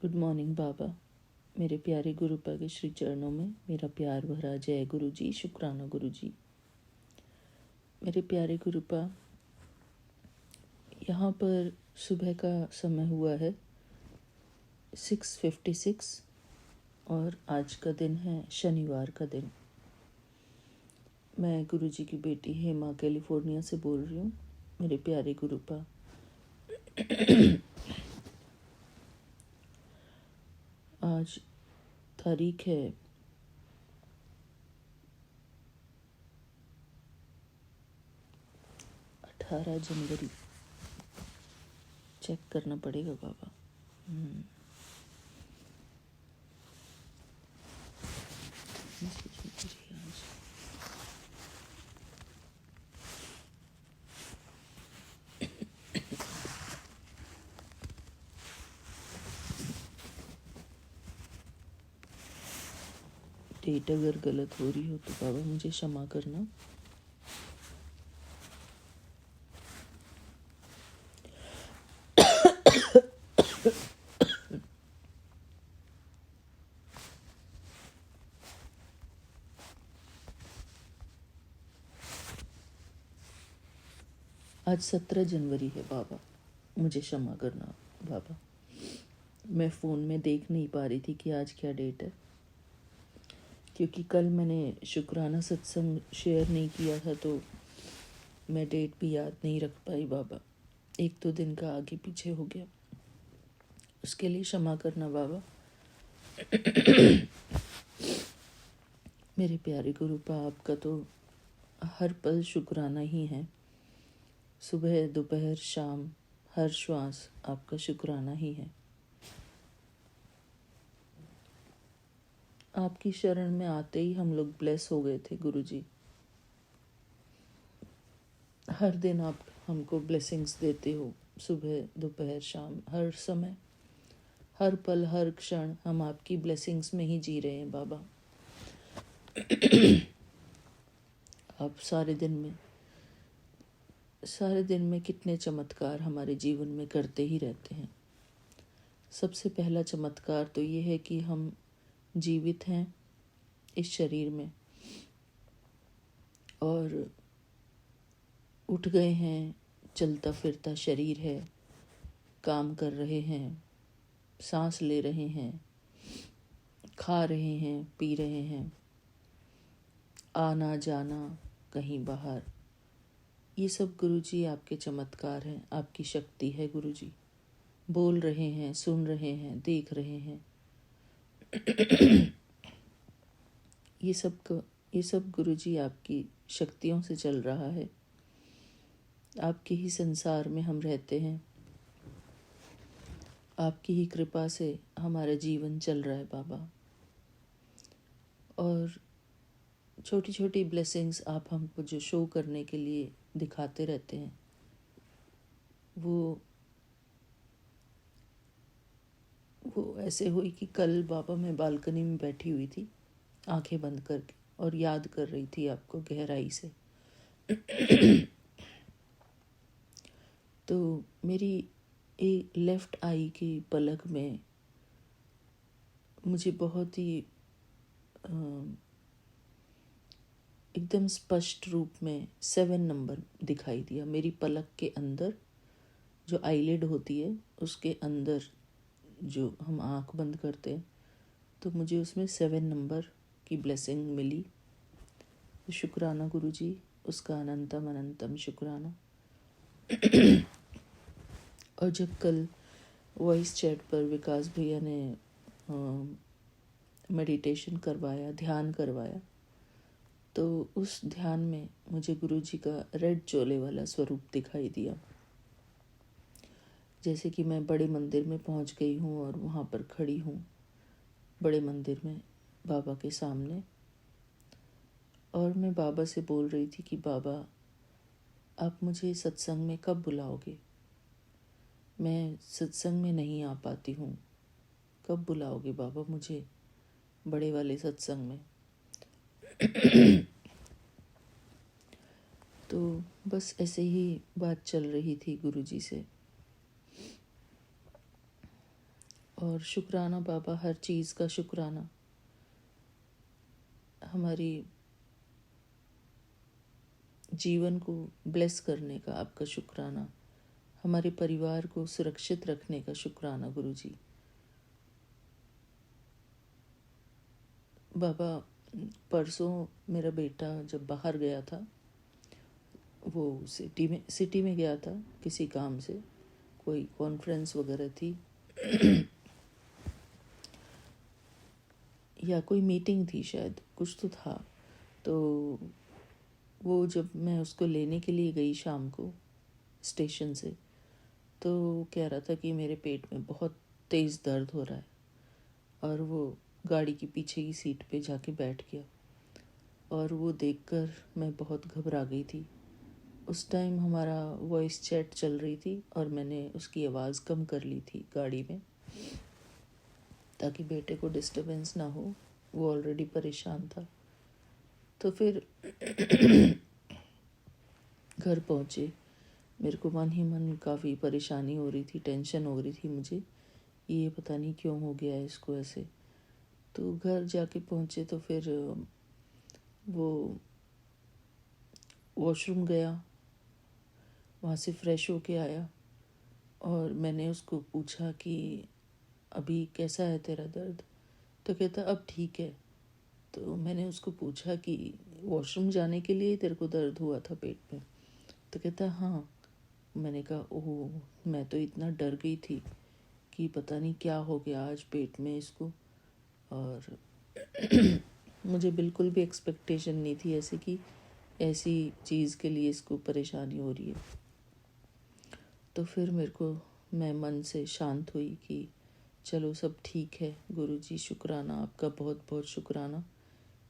Good morning बाबा। मेरे प्यारे गुरुपा के श्री चरणों में मेरा प्यार भरा जय गुरु जी, शुक्राना गुरु जी। मेरे प्यारे गुरुपा, यहाँ पर सुबह का समय हुआ है 6:56 और आज का दिन है शनिवार का दिन। मैं गुरु जी की बेटी हेमा कैलिफोर्निया से बोल रही हूँ। मेरे प्यारे गुरुपा, आज तारीख है 18 जनवरी। चेक करना पड़ेगा बाबा। डेट अगर गलत हो रही हो तो बाबा मुझे क्षमा करना। आज 17 जनवरी है बाबा, मुझे क्षमा करना बाबा। मैं फ़ोन में देख नहीं पा रही थी कि आज क्या डेट है, क्योंकि कल मैंने शुक्राना सत्संग शेयर नहीं किया था तो मैं डेट भी याद नहीं रख पाई बाबा। 1-2 दिन का आगे पीछे हो गया, उसके लिए क्षमा करना बाबा। मेरे प्यारे गुरुपा, आपका तो हर पल शुक्राना ही है। सुबह दोपहर शाम हर श्वास आपका शुक्राना ही है। आपकी शरण में आते ही हम लोग ब्लेस हो गए थे गुरुजी। हर दिन आप हमको ब्लेसिंग्स देते हो, सुबह दोपहर शाम हर समय, हर पल हर क्षण हम आपकी ब्लेसिंग्स में ही जी रहे हैं बाबा। आप सारे दिन में कितने चमत्कार हमारे जीवन में करते ही रहते हैं। सबसे पहला चमत्कार तो ये है कि हम जीवित हैं इस शरीर में और उठ गए हैं, चलता फिरता शरीर है, काम कर रहे हैं, सांस ले रहे हैं, खा रहे हैं, पी रहे हैं, आना जाना कहीं बाहर। ये सब गुरुजी आपके चमत्कार हैं, आपकी शक्ति है गुरुजी। बोल रहे हैं, सुन रहे हैं, देख रहे हैं। ये सब गुरुजी आपकी शक्तियों से चल रहा है। आपके ही संसार में हम रहते हैं, आपकी ही कृपा से हमारा जीवन चल रहा है बाबा। और छोटी छोटी ब्लेसिंग्स आप हमको जो शो करने के लिए दिखाते रहते हैं, वो ऐसे हुई कि कल बाबा मैं बालकनी में बैठी हुई थी आंखें बंद करके और याद कर रही थी आपको गहराई से। तो मेरी एक लेफ्ट आई की पलक में मुझे बहुत ही एकदम स्पष्ट रूप में 7 नंबर दिखाई दिया। मेरी पलक के अंदर जो आईलिड होती है उसके अंदर जो हम आँख बंद करते हैं, तो मुझे उसमें 7 नंबर की ब्लेसिंग मिली। शुक्राना गुरुजी, उसका अनंतम अनंतम शुक्राना। और जब कल वॉइस चैट पर विकास भैया ने मेडिटेशन करवाया, ध्यान करवाया, तो उस ध्यान में मुझे गुरुजी का रेड चोले वाला स्वरूप दिखाई दिया। जैसे कि मैं बड़े मंदिर में पहुंच गई हूँ और वहाँ पर खड़ी हूँ बड़े मंदिर में बाबा के सामने, और मैं बाबा से बोल रही थी कि बाबा आप मुझे सत्संग में कब बुलाओगे? मैं सत्संग में नहीं आ पाती हूँ, कब बुलाओगे बाबा मुझे बड़े वाले सत्संग में? तो बस ऐसे ही बात चल रही थी गुरुजी से। और शुक्राना बाबा, हर चीज़ का शुक्राना। हमारी जीवन को ब्लेस करने का आपका शुक्राना। हमारे परिवार को सुरक्षित रखने का शुक्राना गुरुजी। बाबा, परसों मेरा बेटा जब बाहर गया था, वो सिटी में गया था किसी काम से, कोई कॉन्फ्रेंस वगैरह थी या कोई मीटिंग थी, शायद कुछ तो था। तो वो जब मैं उसको लेने के लिए गई शाम को स्टेशन से, तो कह रहा था कि मेरे पेट में बहुत तेज़ दर्द हो रहा है, और वो गाड़ी की पीछे की सीट पे जाके बैठ गया। और वो देखकर मैं बहुत घबरा गई थी। उस टाइम हमारा वॉइस चैट चल रही थी और मैंने उसकी आवाज़ कम कर ली थी गाड़ी में, ताकि बेटे को डिस्टरबेंस ना हो, वो ऑलरेडी परेशान था। तो फिर घर पहुँचे, मेरे को मन ही मन काफ़ी परेशानी हो रही थी, टेंशन हो रही थी मुझे, ये पता नहीं क्यों हो गया है इसको ऐसे। तो घर जाके पहुँचे तो फिर वो वॉशरूम गया, वहाँ से फ़्रेश होके आया, और मैंने उसको पूछा कि अभी कैसा है तेरा दर्द? तो कहता अब ठीक है। तो मैंने उसको पूछा कि वॉशरूम जाने के लिए तेरे को दर्द हुआ था पेट में? तो कहता हाँ। मैंने कहा ओह, मैं तो इतना डर गई थी कि पता नहीं क्या हो गया आज पेट में इसको, और मुझे बिल्कुल भी एक्सपेक्टेशन नहीं थी ऐसे कि ऐसी चीज़ के लिए इसको परेशानी हो रही है। तो फिर मैं मन से शांत हुई कि चलो सब ठीक है गुरुजी, शुक्राना आपका, बहुत बहुत शुक्राना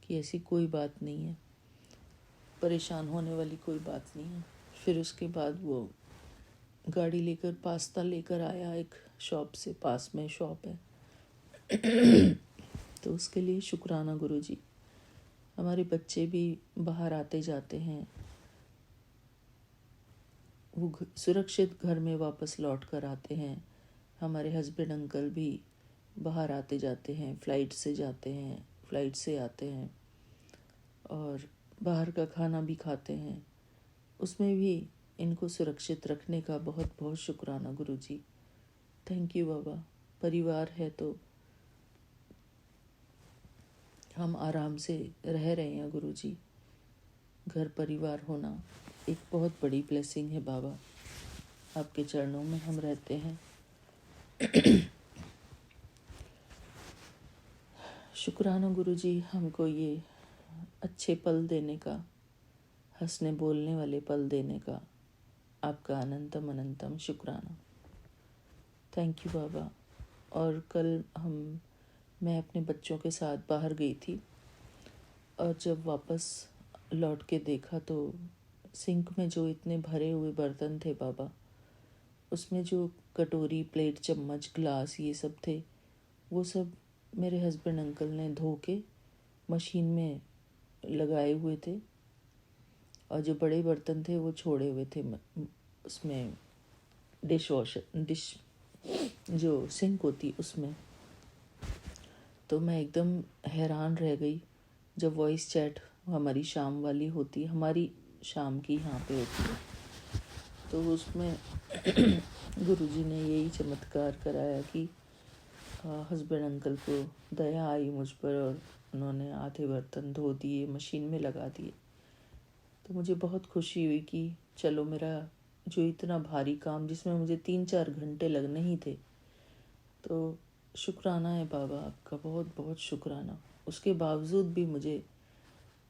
कि ऐसी कोई बात नहीं है, परेशान होने वाली कोई बात नहीं है। फिर उसके बाद वो गाड़ी लेकर पास्ता लेकर आया एक शॉप से, पास में शॉप है तो उसके लिए शुक्राना गुरुजी। हमारे बच्चे भी बाहर आते जाते हैं, वो सुरक्षित घर में वापस लौट कर आते हैं। हमारे हस्बैंड अंकल भी बाहर आते जाते हैं, फ़्लाइट से जाते हैं, फ़्लाइट से आते हैं, और बाहर का खाना भी खाते हैं। उसमें भी इनको सुरक्षित रखने का बहुत बहुत शुक्राना गुरुजी। थैंक यू बाबा। परिवार है तो हम आराम से रह रहे हैं गुरुजी। घर परिवार होना एक बहुत बड़ी ब्लेसिंग है बाबा, आपके चरणों में हम रहते हैं। शुक्राना गुरुजी, हमको ये अच्छे पल देने का, हंसने बोलने वाले पल देने का आपका अनंतम अनंतम शुक्राना। थैंक यू बाबा। और कल मैं अपने बच्चों के साथ बाहर गई थी, और जब वापस लौट के देखा तो सिंक में जो इतने भरे हुए बर्तन थे बाबा, उसमें जो कटोरी, प्लेट, चम्मच, ग्लास ये सब थे, वो सब मेरे हस्बैंड अंकल ने धो के मशीन में लगाए हुए थे, और जो बड़े बर्तन थे वो छोड़े हुए थे उसमें, डिश जो सिंक होती उसमें। तो मैं एकदम हैरान रह गई। जब वॉइस चैट हमारी शाम वाली होती है, हमारी शाम की यहाँ पे होती है, तो उसमें गुरुजी ने यही चमत्कार कराया कि हस्बैंड अंकल को दया आई मुझ पर, और उन्होंने आधे बर्तन धो दिए, मशीन में लगा दिए। तो मुझे बहुत खुशी हुई कि चलो मेरा जो इतना भारी काम, जिसमें मुझे 3-4 घंटे लगने ही थे, तो शुक्राना है बाबा आपका, बहुत बहुत शुक्राना। उसके बावजूद भी मुझे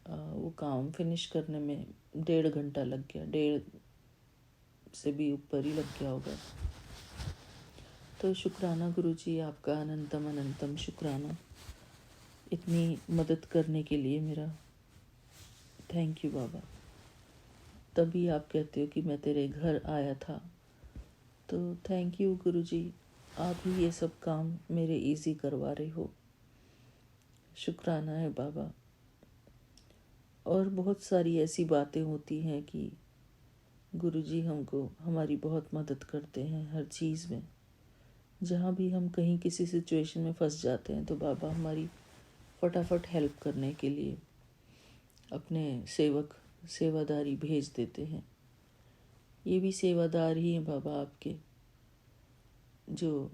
वो काम फिनिश करने में 1.5 घंटा लग गया, 1.5 से भी ऊपर ही लग गया होगा। तो शुक्राना गुरुजी आपका, अनंतम अनंतम शुक्राना इतनी मदद करने के लिए मेरा। थैंक यू बाबा। तभी आप कहते हो कि मैं तेरे घर आया था, तो थैंक यू गुरुजी, आप ही ये सब काम मेरे इजी करवा रहे हो। शुक्राना है बाबा। और बहुत सारी ऐसी बातें होती हैं कि गुरुजी हमको, हमारी बहुत मदद करते हैं हर चीज़ में। जहाँ भी हम कहीं किसी सिचुएशन में फंस जाते हैं तो बाबा हमारी फटाफट हेल्प करने के लिए अपने सेवादारी भेज देते हैं। ये भी सेवादार ही हैं बाबा आपके, जो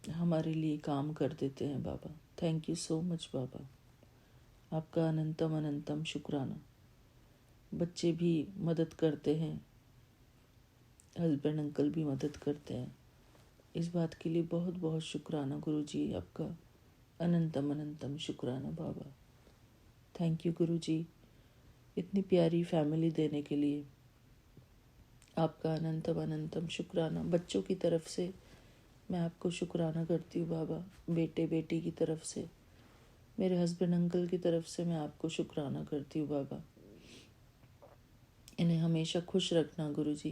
हमारे लिए काम कर देते हैं बाबा। थैंक यू सो मच बाबा, आपका अनंतम अनंतम शुक्राना। बच्चे भी मदद करते हैं, हस्बैंड अंकल भी मदद करते हैं, इस बात के लिए बहुत बहुत शुक्राना गुरु जी, आपका अनंतम अनंतम शुक्राना बाबा। थैंक यू गुरु जी, इतनी प्यारी फैमिली देने के लिए आपका अनंतम अनंतम शुक्राना। बच्चों की तरफ से मैं आपको शुक्राना करती हूँ बाबा, बेटे बेटी की तरफ से, मेरे हस्बैंड अंकल की तरफ से मैं आपको शुक्राना करती हूँ बाबा। इन्हें हमेशा खुश रखना गुरु जी,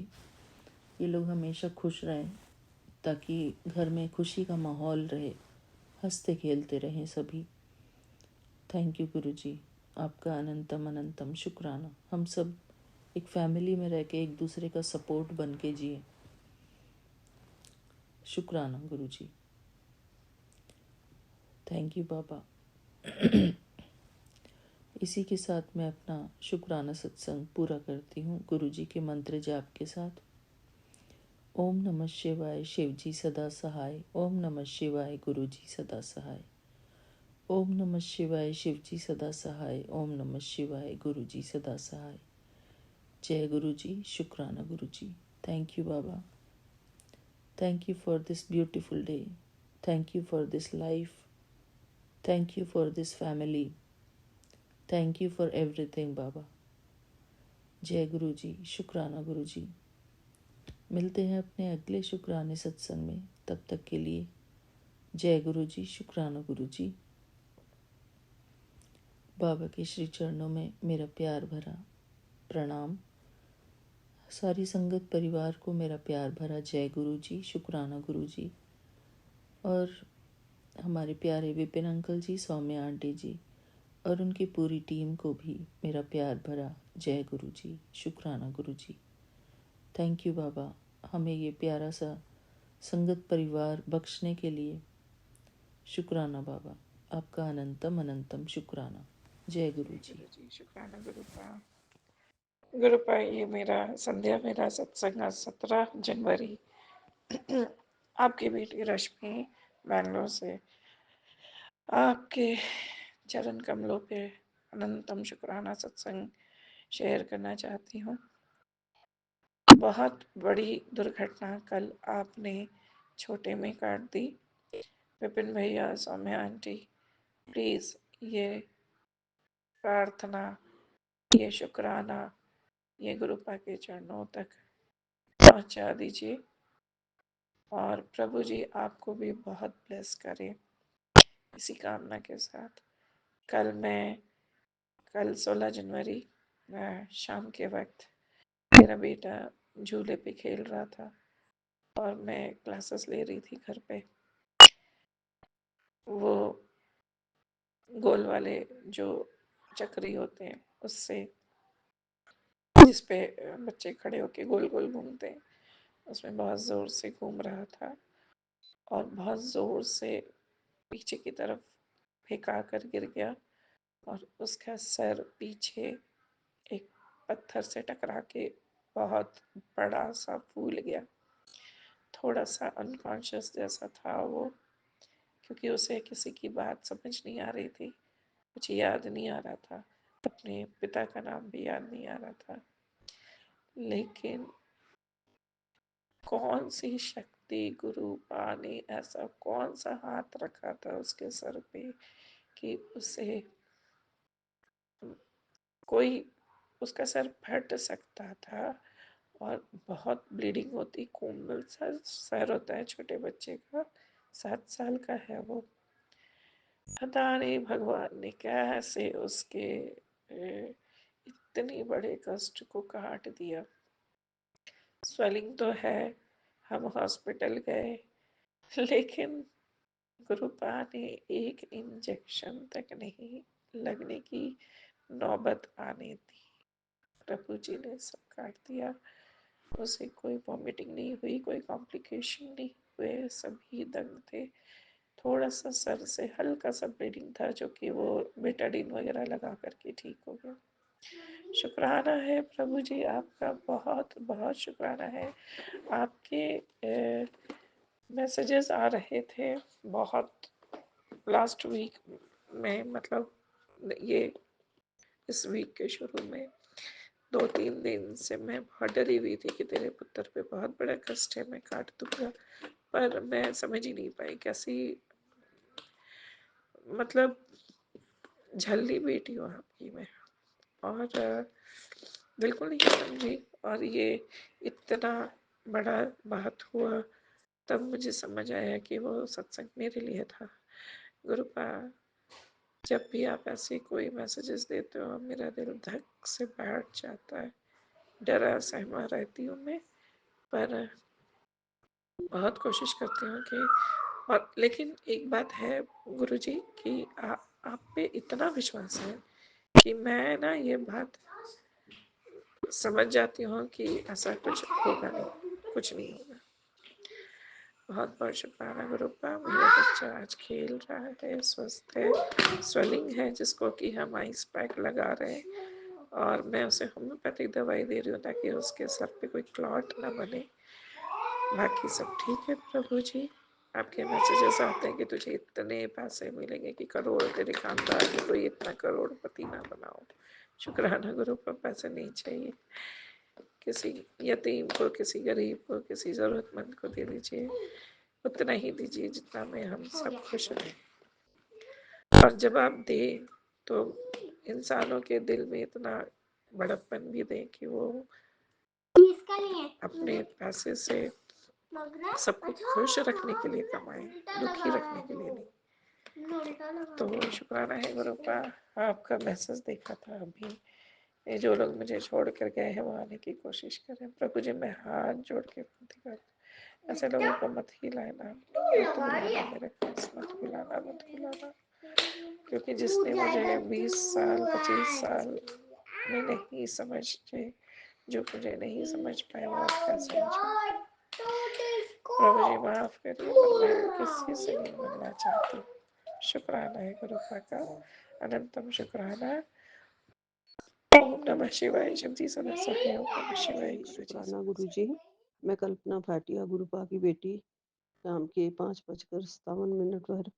ये लोग हमेशा खुश रहें ताकि घर में खुशी का माहौल रहे, हंसते खेलते रहें सभी। थैंक यू गुरु जी, आपका अनंतम अनंतम शुक्राना। हम सब एक फैमिली में रह के एक दूसरे का सपोर्ट बन के जिए। शुक्राना गुरु जी, थैंक यू बाबा। इसी के साथ मैं अपना शुक्राना सत्संग पूरा करती हूँ गुरु जी के मंत्र जाप के साथ। ओम नमः शिवाय, शिव जी सदा सहाय। ओम नमः शिवाय, गुरु जी सदा सहाय। ओम नमः शिवाय, शिव जी सदा सहाय। ओम नमः शिवाय, गुरु जी सदा सहाय। जय गुरु जी, शुक्राना Guru ji. Thank you Baba, thank you for this beautiful day, thank you for this life, thank you for this family, thank you for everything Baba. जय गुरु जी, शुक्राना गुरु जी। मिलते हैं अपने अगले शुक्राने सत्संग में, तब तक के लिए जय गुरु जी, शुक्राना गुरु जी। बाबा के श्री चरणों में मेरा प्यार भरा प्रणाम। सारी संगत परिवार को मेरा प्यार भरा जय गुरु जी, शुक्राना गुरु जी। और हमारे प्यारे विपिन अंकल जी, सौम्या आंटी जी और उनकी पूरी टीम को भी मेरा प्यार भरा जय गुरु जी, शुक्राना गुरु जी। थैंक यू बाबा, हमें ये प्यारा सा संगत परिवार बख्शने के लिए। शुक्राना बाबा, आपका अनंतम अनंतम शुक्राना। जय गुरु जी। शुक्राना गुरुपा। ये मेरा संध्या मेरा सत्संग 17 जनवरी आपकी बेटी रश्मि बैंगलोर से आपके चरण कमलों पे अनंतम शुक्राना सत्संग शेयर करना चाहती हूँ। बहुत बड़ी दुर्घटना कल आपने छोटे में काट दी। विपिन भैया, सौम्या आंटी, प्लीज़ ये प्रार्थना, ये शुक्राना, ये गुरुपा के चरणों तक पहुंचा दीजिए और प्रभु जी आपको भी बहुत ब्लेस करे। इसी कामना के साथ कल 16 जनवरी शाम के वक्त मेरा बेटा झूले पे खेल रहा था और मैं क्लासेस ले रही थी घर पे। वो गोल वाले जो चक्री होते हैं उससे, जिस पे बच्चे खड़े होके गोल गोल घूमते हैं, उसमें बहुत ज़ोर से घूम रहा था और बहुत ज़ोर से पीछे की तरफ फेंका कर गिर गया और उसका सर पीछे एक पत्थर से टकरा के बहुत बड़ा सा फूल गया। थोड़ा सा अनकॉन्शियस जैसा था वो, क्योंकि उसे किसी की बात समझ नहीं आ रही थी, कुछ याद नहीं आ रहा था, अपने पिता का नाम भी याद नहीं आ रहा था। लेकिन कौन सी शक्ति गुरु पा ने ऐसा कौन सा हाथ रखा था उसके सर पे कि उसे कोई उसका सर फट सकता था और बहुत ब्लीडिंग होती। कोमल सा सर होता है छोटे बच्चे का, 7 साल का है वो। पता नहीं भगवान ने कैसे उसके इतने बड़े कष्ट को काट दिया। स्वेलिंग तो है, हम हॉस्पिटल गए, लेकिन गुरुपा ने एक इंजेक्शन तक नहीं लगने की नौबत आने दी। प्रभु जी ने सब काट दिया। उसे कोई वॉमिटिंग नहीं हुई, कोई कॉम्प्लिकेशन नहीं। हुए सभी दंग थे। थोड़ा सा सर से हल्का सा ब्लीडिंग था, जो कि वो बेटाडीन वगैरह लगा करके ठीक हो गया। शुक्राना है प्रभु जी, आपका बहुत बहुत शुक्राना है। आपके मैसेजेस आ रहे थे बहुत लास्ट वीक में, मतलब ये इस वीक के शुरू में 2-3 दिन से मैं बहुत डरी हुई थी कि तेरे पुत्र पे बहुत बड़ा कष्ट है, मैं काट दूंगा, पर मैं समझ ही नहीं पाई कैसी, मतलब झल्ली बेटी हूँ आपकी मैं, और बिल्कुल नहीं समझी। और ये इतना बड़ा बात हुआ, तब मुझे समझ आया कि वो सत्संग मेरे लिए था। गुरुपा, जब भी आप ऐसे कोई मैसेजेस देते हो, मेरा दिल धक से बैठ जाता है, डरा सहमा रहती हूँ मैं, पर बहुत कोशिश करती हूँ कि, और लेकिन एक बात है गुरुजी कि आप पे इतना विश्वास है कि मैं ना ये बात समझ जाती हूँ कि ऐसा कुछ होगा नहीं, कुछ नहीं होगा। बहुत बहुत शुक्राना गुरुपा। मेरा बच्चा आज खेल रहा है, स्वस्थ है, स्वेलिंग है जिसको कि हम आइस पैक लगा रहे हैं, और मैं उसे होम्योपैथिक दवाई दे रही हूँ ताकि उसके सर पे कोई क्लॉट ना बने। बाकी सब ठीक है प्रभु जी। आपके मैसेजेस आते हैं कि तुझे इतने पैसे मिलेंगे कि करोड़ तेरे खानदान में कोई इतना करोड़पति ना बनाओ। शुक्राना गुरु पर पैसे नहीं चाहिए, किसी यतीम को, किसी गरीब को, किसी ज़रूरतमंद को दे दीजिए, उतना ही दीजिए जितना में हम सब खुश रहें। और जब आप दें तो इंसानों के दिल में इतना बड़प्पन भी दें कि वो अपने पैसे से सबको खुश रखने के लिए कमाएं, दुखी रखने के लिए नहीं। तो शुक्राना है गुरु का, आपका मैसेज देखा था अभी। ये जो लोग मुझे छोड़ कर गए हैं वो आने की कोशिश करें। प्रभु जी मैं हाथ जोड़ के विनती करती, ऐसे लोगों को मत हिलाना, मत बुलाना, मेरे पास मत बुलाना, मत बुलाना, क्योंकि जिसने मुझे 20 साल 25 साल में नहीं समझे, जो मुझे नहीं समझ पाए वो आप क्या समझे। प्रभु जी माफ करिए, पर मैं किसी से नहीं मिलना चाहती। शुक्राना है गुरु का, अनंतम शुक्राना। ओम नमः शिवाय। शिव जी सदा सहाय। ओम नमः शिवाय। गुरु जी शुक्राना गुरु जी। मैं कल्पना भाटिया गुरुपा की बेटी, शाम के 5:57 पर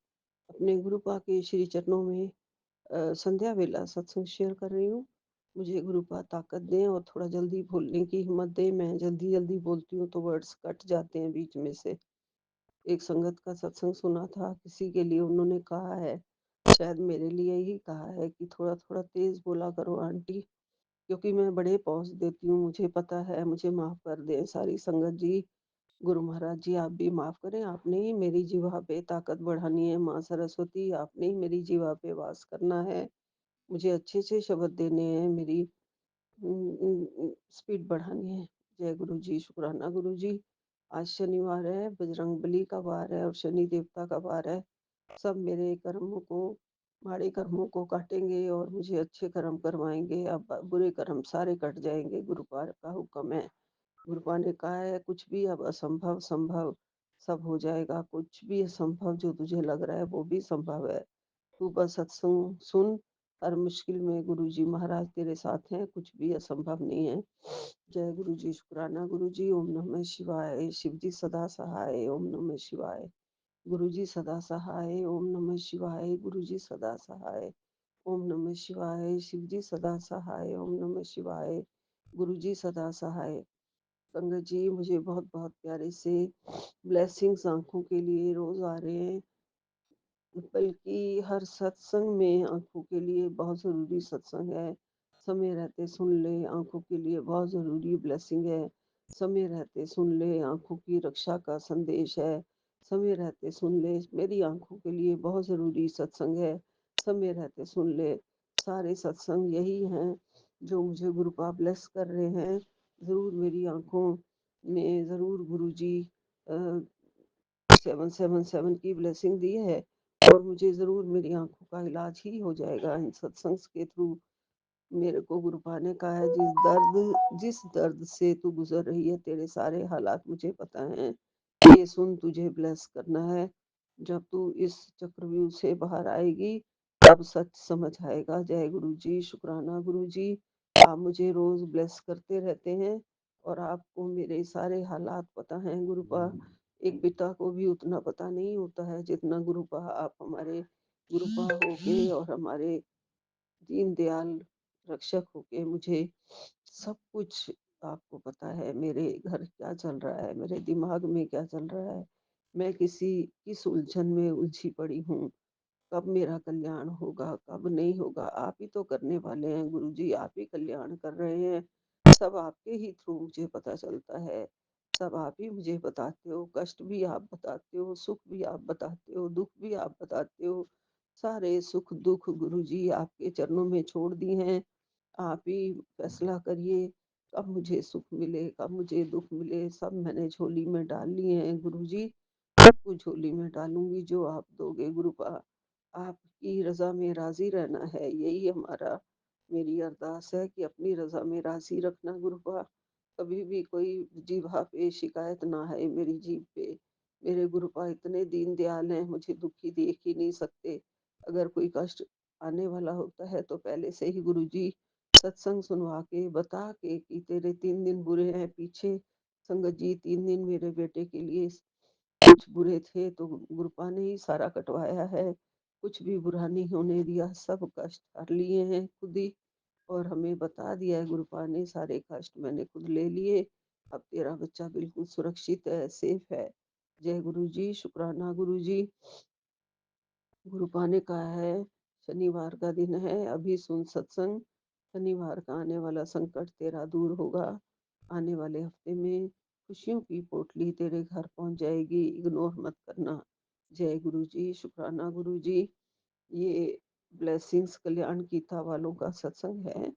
अपने गुरुपा के श्री चरणों में संध्या वेला सत्संग शेयर कर रही हूँ। मुझे गुरुपा ताकत दें और थोड़ा जल्दी बोलने की हिम्मत दें। मैं जल्दी जल्दी बोलती हूँ तो वर्ड्स कट जाते हैं बीच में से। एक संगत का सत्संग सुना था, किसी के लिए उन्होंने कहा है, शायद मेरे लिए ही कहा है कि थोड़ा थोड़ा तेज बोला करो आंटी, क्योंकि मैं बड़े पॉज देती हूँ। मुझे पता है, मुझे माफ कर दें सारी संगत जी। गुरु महाराज जी आप भी माफ करें। आपने ही मेरी जीवा पे ताकत बढ़ानी है, माँ सरस्वती आपने ही मेरी जीवा पे वास करना है। मुझे अच्छे अच्छे शब्द देने हैं, मेरी स्पीड बढ़ानी है। जय गुरु जी। शुक्राना गुरु जी। आज शनिवार है, बजरंगबली का वार है और शनि देवता का वार है। सब मेरे कर्मों को, माड़े कर्मों को काटेंगे और मुझे अच्छे कर्म करवाएंगे। अब बुरे कर्म सारे कट जाएंगे, गुरुपार का हुक्म है। गुरुपा ने कहा है कुछ भी अब असंभव संभव सब हो जाएगा। कुछ भी असंभव जो तुझे लग रहा है वो भी संभव है। तू बस सत्संग सुन, हर मुश्किल में गुरु जी महाराज तेरे साथ हैं, कुछ भी असंभव नहीं है। जय गुरु जी। शुक्राना गुरु जी। ओम नमः शिवाय। शिव जी सदा सहाय। ओम नमः शिवाय। गुरु जी सदा सहाय। ओम नमः शिवाय। गुरु जी सदा सहाय। ओम नमः शिवाय। शिव जी सदा सहाय। ओम नमः शिवाय। गुरु जी सदा सहाय। संगत जी मुझे बहुत बहुत प्यारे से ब्लेसिंग्स आंखों के लिए रोज आ रहे हैं, बल्कि हर सत्संग में आंखों के लिए बहुत ज़रूरी सत्संग है। समय रहते सुन ले, आंखों के लिए बहुत ज़रूरी ब्लेसिंग है। समय रहते सुन ले, आंखों की रक्षा का संदेश है। समय रहते सुन ले, मेरी आंखों के लिए बहुत ज़रूरी सत्संग है। समय रहते सुन ले, सारे सत्संग यही हैं जो मुझे गुरुपा ब्लेस कर रहे हैं। ज़रूर मेरी आंखों में ज़रूर गुरु जी 777 की ब्लेसिंग दी है और मुझे ज़रूर मेरी आंखों का इलाज ही हो जाएगा इन सत्संग के थ्रू। मेरे को गुरुपा ने कहा है, जिस दर्द से तू गुजर रही है, तेरे सारे हालात मुझे पता हैं। ये सुन, तुझे ब्लेस करना है। जब तू इस चक्रव्यूह से बाहर आएगी तब सच समझ आएगा। जय गुरु जी, शुक्राना गुरु जी। आप मुझे रोज ब्लेस करते रहते हैं और आपको मेरे सारे हालात पता हैं गुरुपा। एक पिता को भी उतना पता नहीं होता है जितना गुरुपा आप हमारे गुरुपा होके और हमारे दीन दयाल रक्षक होके मुझे सब कुछ आपको पता है। मेरे घर क्या चल रहा है, मेरे दिमाग में क्या चल रहा है, मैं किस उलझन में उलझी पड़ी हूँ, कब मेरा कल्याण होगा, कब नहीं होगा। आप ही तो करने वाले हैं गुरुजी, आप ही कल्याण कर रहे हैं। सब आपके ही थ्रू मुझे पता चलता है। सब आप ही मुझे बताते हो। कष्ट भी आप बताते हो, सुख भी आप बताते हो, दुख भी आप बताते हो। सारे सुख दुख गुरुजी आपके चरणों में छोड़ दिए हैं। आप ही फैसला करिए कब मुझे सुख मिले, कब मुझे दुख मिले। सब मैंने झोली में डाल लिए हैं गुरुजी। सबको झोली में डालूंगी जो आप दोगे गुरुपा। आपकी रजा में राजी रहना है, यही हमारा मेरी अरदास है कि अपनी रजा में राजी रखना गुरुपा। कभी भी कोई जीभा पे शिकायत ना है मेरी जीभ पे। मेरे गुरुपा इतने दीन दयाल हैं, मुझे दुखी देख ही नहीं सकते। अगर कोई कष्ट आने वाला होता है तो पहले से ही गुरुजी सत्संग सुनवा के बता के कि तेरे 3 दिन बुरे हैं पीछे। संगत जी 3 दिन मेरे बेटे के लिए कुछ बुरे थे तो गुरुपा ने ही सारा कटवाया है। कुछ भी बुरा नहीं होने दिया, सब कष्ट हर लिए हैं खुद ही। और हमें बता दिया है गुरुपा ने, सारे कष्ट मैंने खुद ले लिए। अब तेरा बच्चा बिल्कुल सुरक्षित है, सेफ है। जय गुरु जी, शुक्राना गुरु जी। गुरुपा ने कहा है शनिवार का दिन है, अभी सुन सत्संग। शनिवार का आने वाला संकट तेरा दूर होगा। आने वाले हफ्ते में खुशियों की पोटली तेरे घर पहुंच जाएगी, इग्नोर मत करना। जय गुरु जी, शुक्राना गुरु जी। ये ब्लेसिंग्स कल्याण गीता वालों का सत्संग है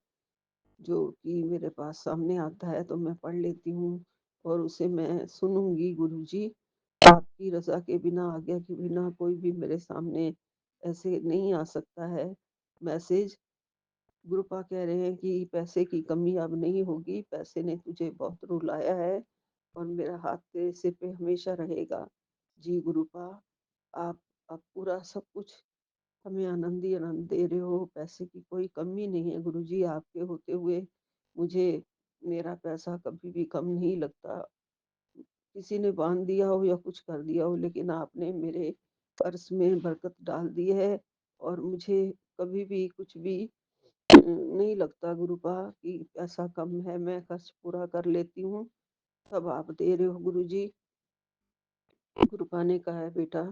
जो कि मेरे पास सामने आता है तो मैं पढ़ लेती हूँ और उसे मैं सुनूंगी गुरुजी। आपकी रजा के बिना, आज्ञा के बिना कोई भी मेरे सामने ऐसे नहीं आ सकता है मैसेज। गुरुपा कह रहे हैं कि पैसे की कमी अब नहीं होगी, पैसे ने तुझे बहुत रुलाया है और मेरा हाथ तेरे सिर पे हमेशा रहेगा। जी गुरुपा, आप अब पूरा सब कुछ हमें आनंद ही आनंद दे रहे हो। पैसे की कोई कमी नहीं है गुरुजी, आपके होते हुए मुझे मेरा पैसा कभी भी कम नहीं लगता। किसी ने बांध दिया हो या कुछ कर दिया हो, लेकिन आपने मेरे पर्स में बरकत डाल दी है और मुझे कभी भी कुछ भी नहीं लगता गुरुपा कि पैसा कम है। मैं खर्च पूरा कर लेती हूँ, सब आप दे रहे हो गुरुजी। गुरुपा ने कहा है बेटा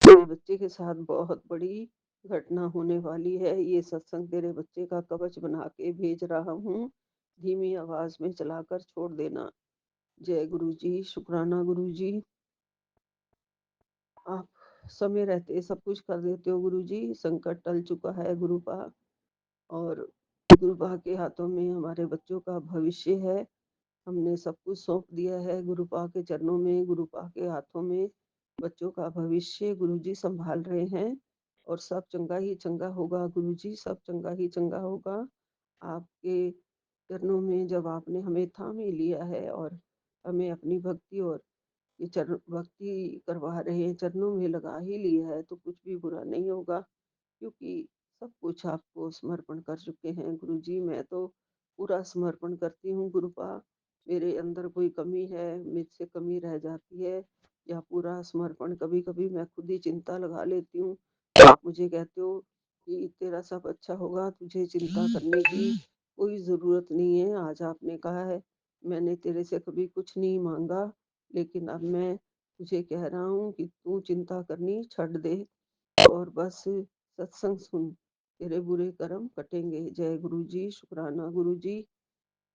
तेरे बच्चे के साथ बहुत बड़ी घटना होने वाली है। ये सत्संग तेरे बच्चे का कवच बना के भेज रहा हूँ, धीमी आवाज में चलाकर छोड़ देना। जय गुरु जी, शुक्राना गुरु जी। आप समय रहते सब कुछ कर देते हो गुरु जी। संकट टल चुका है गुरुपा और गुरुपा के हाथों में हमारे बच्चों का भविष्य है। हमने सब कुछ सौंप दिया है गुरुपा के चरणों में, गुरुपा के हाथों में। बच्चों का भविष्य गुरुजी संभाल रहे हैं और सब चंगा ही चंगा होगा गुरुजी, सब चंगा ही चंगा होगा। आपके चरणों में जब आपने हमें थाम ही लिया है और हमें अपनी भक्ति और ये चरण भक्ति करवा रहे हैं, चरणों में लगा ही लिया है तो कुछ भी बुरा नहीं होगा, क्योंकि सब कुछ आपको समर्पण कर चुके हैं गुरुजी। मैं तो पूरा समर्पण करती हूँ गुरुपा। मेरे अंदर कोई कमी है, मुझसे कमी रह जाती है या पूरा समर्पण, कभी कभी मैं खुद ही चिंता लगा लेती हूँ। आप मुझे कहते हो कि तेरा सब अच्छा होगा, तुझे चिंता करने की कोई ज़रूरत नहीं है। आज आपने कहा है मैंने तेरे से कभी कुछ नहीं मांगा, लेकिन अब मैं तुझे कह रहा हूँ कि तू चिंता करनी छੱਡ दे और बस सत्संग सुन, तेरे बुरे कर्म कटेंगे। जय गुरु जी, शुक्राना गुरु जी।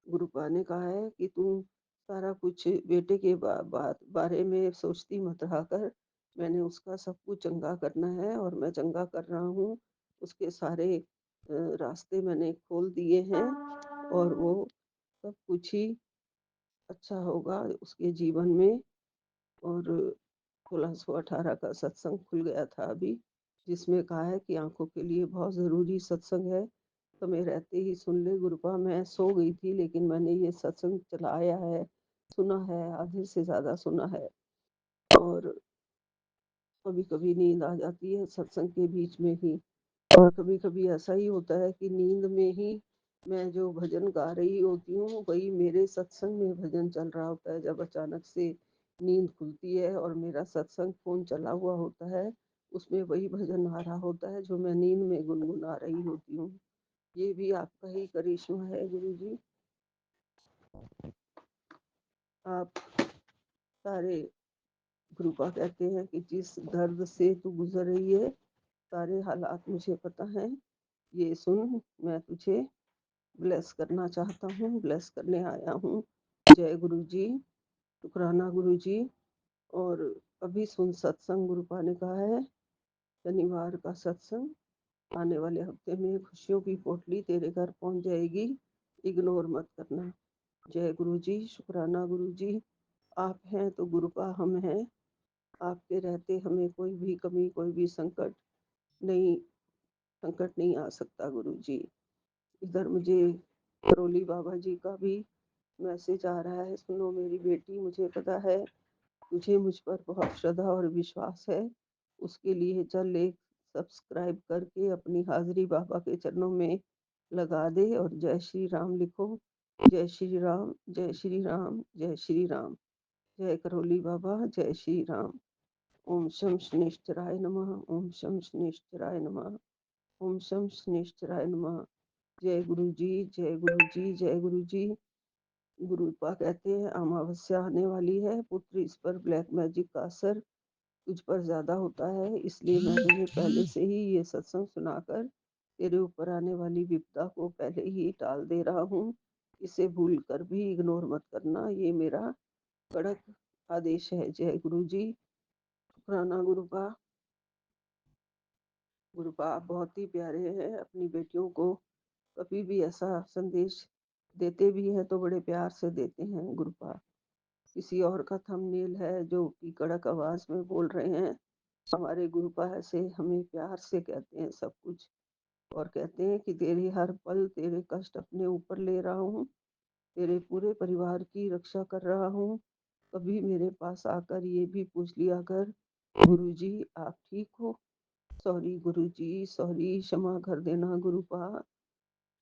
गुरुपा ने कहा है कि तू सारा कुछ बेटे के बारे में सोचती मत रहा कर। मैंने उसका सब कुछ चंगा करना है और मैं चंगा कर रहा हूँ। उसके सारे रास्ते मैंने खोल दिए हैं और वो सब कुछ ही अच्छा होगा उसके जीवन में। और 1618 का सत्संग खुल गया था अभी, जिसमें कहा है कि आंखों के लिए बहुत ज़रूरी सत्संग है। समय रहते ही सुन ले गुरुपा। मैं सो गई थी लेकिन मैंने ये सत्संग चलाया है, सुना है, आधे से ज़्यादा सुना है और कभी कभी नींद आ जाती है सत्संग के बीच में ही। और कभी कभी ऐसा ही होता है कि नींद में ही मैं जो भजन गा रही होती हूँ वही मेरे सत्संग में भजन चल रहा होता है। जब अचानक से नींद खुलती है और मेरा सत्संग फोन चला हुआ होता है, उसमें वही भजन आ रहा होता है जो मैं नींद में गुनगुना रही होती हूँ। ये भी आपका ही करिश्मा है गुरु जी। आप सारे कृपा कहते हैं कि जिस दर्द से तू गुजर रही है सारे हालात मुझे पता है। ये सुन, मैं तुझे ब्लेस करना चाहता हूँ, ब्लेस करने आया हूँ। जय गुरु जी, शुक्राना गुरु जी। और अभी सुन सत्संग गुरुपा ने कहा है, शनिवार का सत्संग आने वाले हफ्ते में खुशियों की पोटली तेरे घर पहुंच जाएगी, इग्नोर मत करना। जय गुरु जी, शुक्राना गुरु जी। आप हैं तो गुरुपा हम हैं, आपके रहते हमें कोई भी कमी कोई भी संकट नहीं आ सकता गुरु जी। इधर मुझे करोली बाबा जी का भी मैसेज आ रहा है, सुनो मेरी बेटी, मुझे पता है तुझे मुझ पर बहुत श्रद्धा और विश्वास है, उसके लिए चल एक सब्सक्राइब करके अपनी हाजिरी बाबा के चरणों में लगा दे और जय श्री राम लिखो। जय श्री राम, जय श्री राम, जय श्री राम। जय करोली बाबा, जय श्री राम। ओम शम शनिश्चराय नमः, ओम शम शनिश्चराय नमः, ओम शम शनिश्चराय नमः। जय गुरु जी, जय गुरु जी, जय गुरु जी। गुरुपा कहते हैं, अमावस्या आने वाली है पुत्र, इस पर ब्लैक मैजिक का असर तुझ पर ज्यादा होता है, इसलिए मैं तुझे पहले से ही ये सत्संग सुनाकर तेरे ऊपर आने वाली विपदा को पहले ही टाल दे रहा हूँ। इसे भूल कर भी इग्नोर मत करना, ये मेरा कड़क आदेश है। जय गुरु जी, शुक्राना गुरुपा। गुरुपा आप बहुत ही प्यारे हैं, अपनी बेटियों को कभी भी ऐसा संदेश देते भी हैं तो बड़े प्यार से देते हैं गुरुपा। किसी और का थंबनेल है जो कि कड़क आवाज में बोल रहे हैं, हमारे गुरुपा ऐसे हमें प्यार से कहते हैं सब कुछ, और कहते हैं कि तेरे हर पल तेरे कष्ट अपने ऊपर ले रहा हूँ, तेरे पूरे परिवार की रक्षा कर रहा हूँ। कभी मेरे पास आकर ये भी पूछ लिया कर, गुरुजी आप ठीक हो। सॉरी गुरुजी, सॉरी, क्षमा कर देना गुरुपा।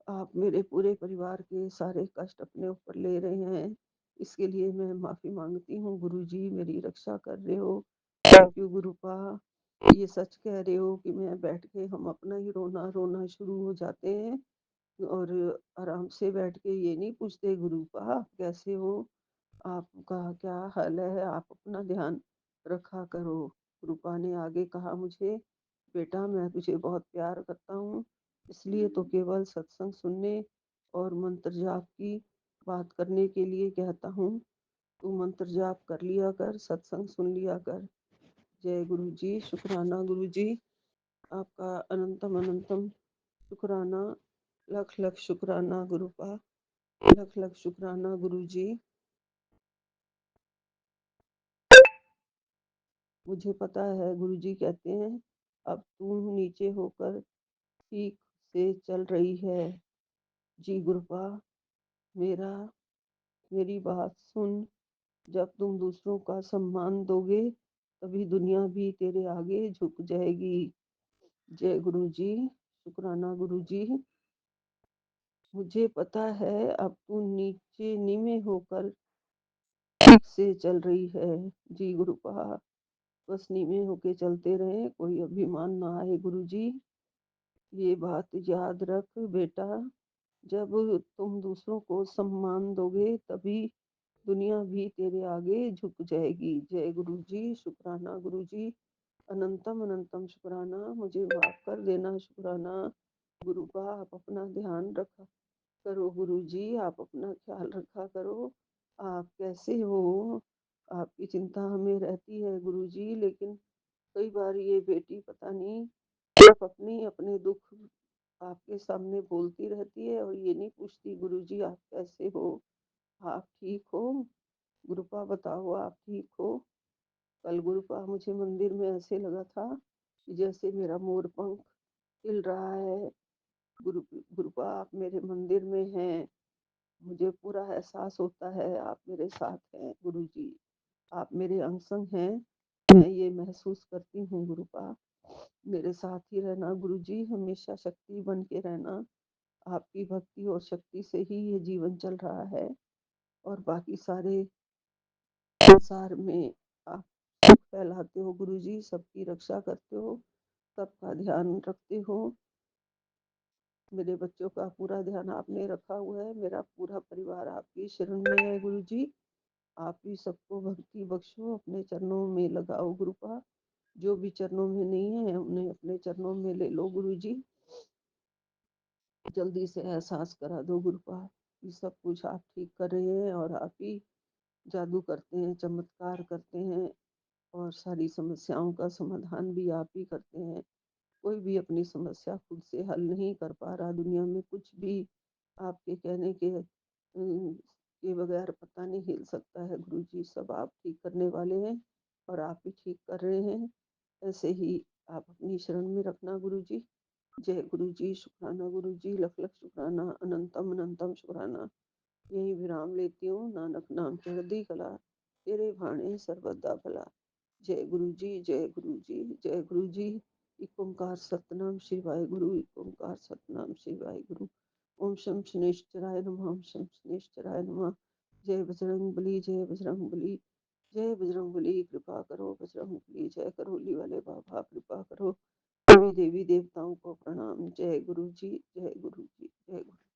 आप मेरे पूरे परिवार के सारे कष्ट अपने ऊपर ले रहे हैं, इसके लिए मैं माफी मांगती हूँ गुरुजी, मेरी रक्षा कर रहे हो। Thank you गुरुपा। ये सच कह रहे हो कि मैं बैठ के हम अपना ही रोना रोना शुरू हो जाते हैं और आराम से बैठ के ये नहीं पूछते गुरुपा आप कैसे हो, आपका क्या हाल है, आप अपना ध्यान रखा करो। रूपा ने आगे कहा मुझे, बेटा मैं तुझे बहुत प्यार करता हूँ, इसलिए तो केवल सत्संग सुनने और मंत्र जाप की बात करने के लिए कहता हूँ। तू मंत्र जाप कर लिया कर, सत्संग सुन लिया कर। जय गुरु जी, शुक्राना गुरु जी। आपका अनंतम अनंतम शुक्राना, लख लख शुक्राना गुरुपा, लख लख शुक्राना गुरु जी। मुझे पता है गुरुजी कहते हैं अब तू नीचे होकर ठीक से चल रही है। जी गुरुपा, मेरा मेरी बात सुन, जब तुम दूसरों का सम्मान दोगे तभी दुनिया भी तेरे आगे झुक जाएगी। जय गुरु जी, शुक्राना गुरु जी। मुझे पता है अब तू नीचे नीवे होकर ठीक से चल रही है। जी गुरुपा, बस नीवे होके चलते रहे, कोई अभिमान ना आए गुरु जी। ये बात याद रख बेटा, जब तुम दूसरों को सम्मान दोगे तभी दुनिया भी तेरे आगे झुक जाएगी। जय गुरु जी, शुक्राना गुरु जी। अनंतम अनंतम शुक्राना, मुझे माफ कर देना शुक्राना। गुरुपा आप अपना ध्यान रखा करो, गुरु जी आप अपना ख्याल रखा करो। आप कैसे हो, आपकी चिंता हमें रहती है गुरु जी, लेकिन कई बार ये बेटी पता नहीं सिर्फ अपनी अपने दुख आपके सामने बोलती रहती है और ये नहीं पूछती गुरुजी आप कैसे हो, आप ठीक हो। गुरुपा बताओ आप ठीक हो। कल गुरुपा मुझे मंदिर में ऐसे लगा था कि जैसे मेरा मोर पंख हिल रहा है। गुरु गुरुपा आप मेरे मंदिर में हैं, मुझे पूरा एहसास होता है आप मेरे साथ हैं गुरुजी, आप मेरे अंग संग हैं। मैं ये महसूस करती हूँ गुरुपा, मेरे साथ ही रहना गुरुजी, हमेशा शक्ति बन के रहना। आपकी भक्ति और शक्ति से ही ये जीवन चल रहा है और बाकी सारे संसार में आप सुख फैलाते हो गुरुजी, सबकी रक्षा करते हो, सबका ध्यान रखते हो। मेरे बच्चों का पूरा ध्यान आपने रखा हुआ है, मेरा पूरा परिवार आपकी शरण में है गुरुजी। आप ही सबको भक्ति बख्शो, अपने चरणों में लगाओ गुरुपा। जो भी चरणों में नहीं है उन्हें अपने चरणों में ले लो गुरुजी। जल्दी से एहसास करा दो गुरुपा कि सब कुछ आप ठीक कर रहे हैं और आप ही जादू करते हैं, चमत्कार करते हैं और सारी समस्याओं का समाधान भी आप ही करते हैं। कोई भी अपनी समस्या खुद से हल नहीं कर पा रहा दुनिया में, कुछ भी आपके कहने के बगैर पता नहीं हिल सकता है गुरुजी। सब आप ठीक करने वाले हैं और आप ही ठीक कर रहे हैं। ऐसे ही आप अपनी शरण में रखना गुरुजी। जय गुरुजी, शुक्राना गुरुजी, लख लख शुक्राना, अनंतम अनंतम शुक्राना। यही विराम लेती हूँ। नानक नाम चढ़दी कला, तेरे भाणे सर्वदा भला। जय गुरु जी, जय गुरु जी, जय गुरु जी। एक ओंकार सतनाम शिवाय गुरु, एक ओंकार सतनाम शिवाय गुरु। ओम शम शनेश्चराय नमः, ओम शम शनेश्चराय नमः। जय बजरंग बली, जय बजरंग बली, जय बजरंग बली। कृपा करो बजरंग बली, जय करोली वाले बाबा कृपा करो। सभी देवी देवताओं को प्रणाम। जय गुरु जी, जय गुरु जी, जय गुरु।